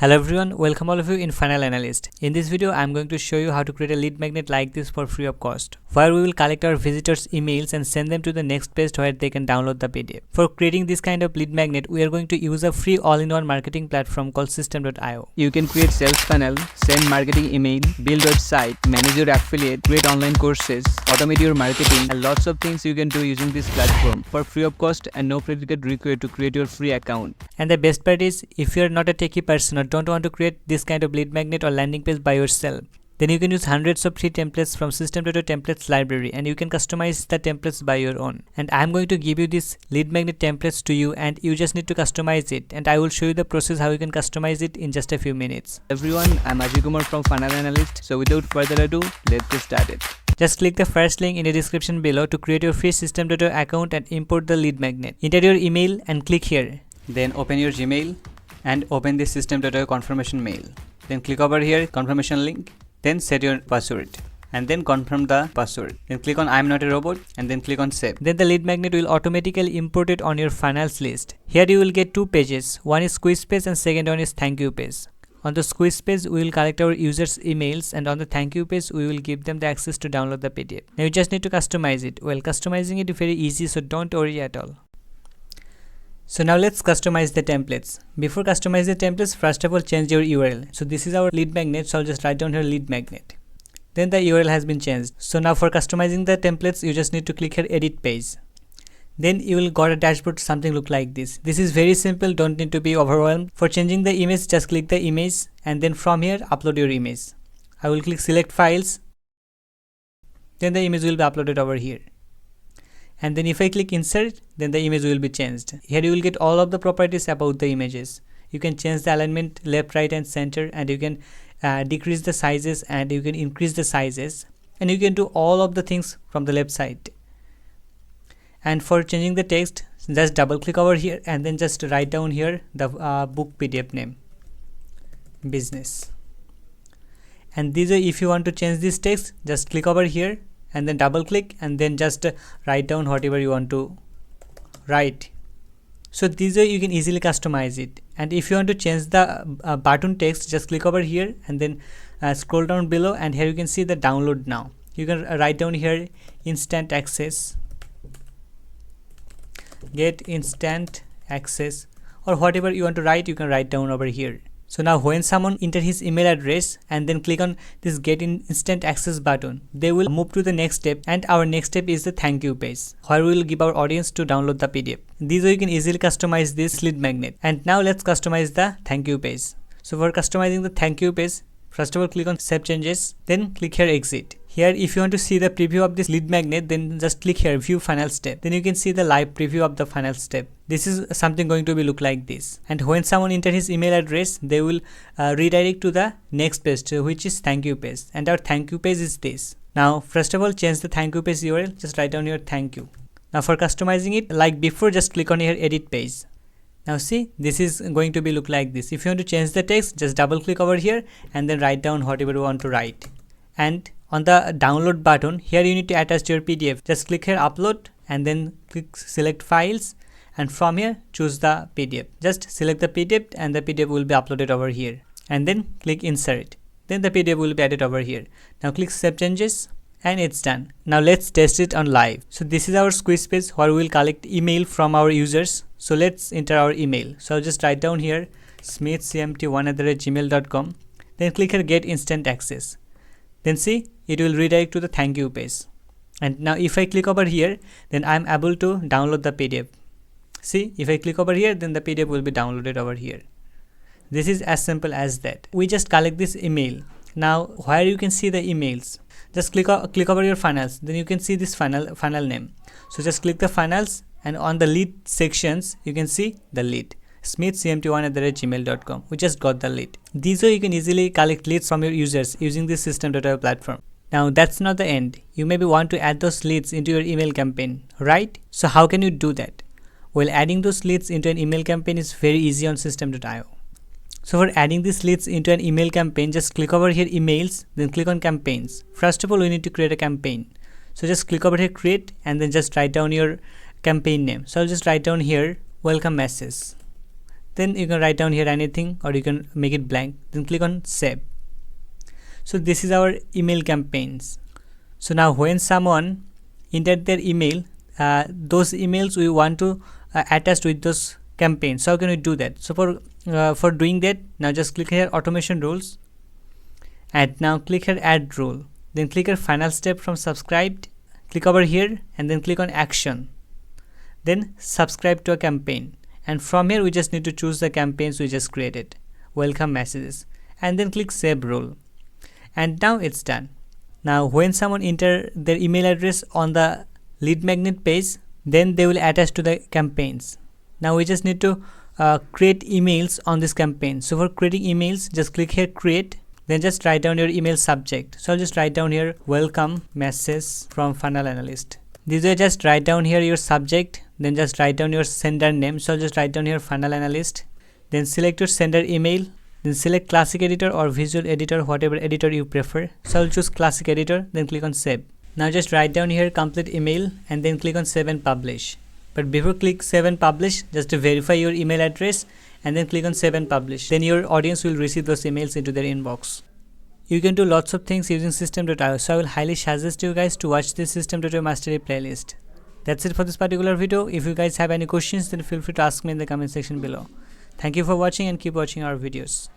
Hello everyone, welcome all of you in FunnelAnalysts. In this video, I am going to show you how to create a lead magnet like this for free of cost, where we will collect our visitors' emails and send them to the next page where they can download the PDF. For creating this kind of lead magnet, we are going to use a free all-in-one marketing platform called System.io. You can create sales funnel, send marketing email, build website, manage your affiliate, create online courses, automate your marketing, and lots of things you can do using this platform for free of cost and no credit card required to create your free account. And the best part is, if you are not a techie person or don't want to create this kind of lead magnet or landing page by yourself, then you can use hundreds of free templates from System.io templates library and you can customize the templates by your own. And I am going to give you this lead magnet templates to you and you just need to customize it, and I will show you the process how you can customize it in just a few minutes. Everyone, I'm Ajay Kumar from FunnelAnalysts. So without further ado, let's get started. Just click the first link in the description below to create your free System.io account and import the lead magnet. Enter your email and click here. Then open your Gmail and open the System.io confirmation mail. Then click over here, confirmation link. Then set your password and then confirm the password. Then click on I am not a robot and then click on save. Then the lead magnet will automatically import it on your funnels list. Here you will get two pages. One is quiz page and second one is thank you page. On the quiz page, we will collect our users' emails, and on the thank you page, we will give them the access to download the PDF. Now you just need to customize it. Well, customizing it is very easy, so don't worry at all. So now let's customize the templates. Before customize the templates, first of all change your URL. So this is our lead magnet, so I'll just write down here lead magnet. Then the URL has been changed. So now for customizing the templates, you just need to click here edit page. Then you will got a dashboard, something look like this. This is very simple, don't need to be overwhelmed. For changing the image, just click the image and then from here upload your image. I will click select files. Then the image will be uploaded over here. And then if I click insert, then the image will be changed. Here you will get all of the properties about the images. You can change the alignment left, right and center, and you can decrease the sizes and you can increase the sizes, and you can do all of the things from the left side. And for changing the text, just double click over here and then just write down here the book PDF name, business. And these are, if you want to change this text, just click over here and then double click and then just write down whatever you want to write. So these are, you can easily customize it. And if you want to change the button text, just click over here and then scroll down below, and here you can see the download now. You can write down here instant access, get instant access, or whatever you want to write, you can write down over here. So now when someone enter his email address and then click on this get instant access button, they will move to the next step, and our next step is the thank you page, where we will give our audience to download the PDF. These way you can easily customize this lead magnet. And now let's customize the thank you page. So for customizing the thank you page, first of all click on save changes, then click here exit. Here if you want to see the preview of this lead magnet, then just click here view funnel step. Then you can see the live preview of the funnel step. This is something going to be look like this. And when someone enter his email address, they will redirect to the next page, which is thank you page. And our thank you page is this. Now first of all change the thank you page URL. Just write down here thank you. Now for customizing it, like before, just click on here edit page. Now see, this is going to be look like this. If you want to change the text, just double click over here and then write down whatever you want to write. And on the download button, here you need to attach your PDF. Just click here upload and then click select files, and from here choose the PDF. Just select the PDF and the PDF will be uploaded over here, and then click insert. Then the PDF will be added over here. Now click save changes and it's done. Now let's test it on live. So this is our quiz page where we will collect email from our users. So let's enter our email. So I'll just write down here smithcmt1@gmail.com. Then click here get instant access. Then see, it will redirect to the thank you page. And now if I click over here, then I'm able to download the PDF. See, if I click over here, then the PDF will be downloaded over here. This is as simple as that. We just collect this email. Now where you can see the emails, just click over your funnels. Then you can see this funnel name. So just click the funnels, and on the lead sections, you can see the lead. smithcmt1@gmail.com. We just got the lead. These way you can easily collect leads from your users using this System.io platform. Now that's not the end. You maybe want to add those leads into your email campaign, right? So how can you do that? Well, adding those leads into an email campaign is very easy on System.io. So for adding these leads into an email campaign, just click over here emails, then click on campaigns. First of all, we need to create a campaign. So just click over here create and then just write down your campaign name. So I'll just write down here welcome message. Then you can write down here anything, or you can make it blank, then click on save. So this is our email campaigns. So now when someone entered their email, those emails we want to attach with those campaigns. So how can we do that? So for doing that, now just click here automation rules, and now click here add rule, then click here final step from subscribed, click over here and then click on action, then subscribe to a campaign, and from here we just need to choose the campaigns we just created, welcome messages, and then click save rule, and now it's done. Now when someone enter their email address on the lead magnet page, then they will attach to the campaigns. Now we just need to create emails on this campaign. So for creating emails, just click here create, then just write down your email subject. So I'll just write down here welcome message from FunnelAnalyst. This way just write down here your subject, then just write down your sender name. So I'll just write down here FunnelAnalyst, then select your sender email, then select classic editor or visual editor, whatever editor you prefer. So I'll choose classic editor, then click on save. Now just write down here complete email and then click on save and publish. But before click save and publish, just to verify your email address and then click on save and publish. Then your audience will receive those emails into their inbox. You can do lots of things using system.io, so I will highly suggest you guys to watch this system.io mastery playlist. That's it for this particular video. If you guys have any questions, then feel free to ask me in the comment section below. Thank you for watching and keep watching our videos.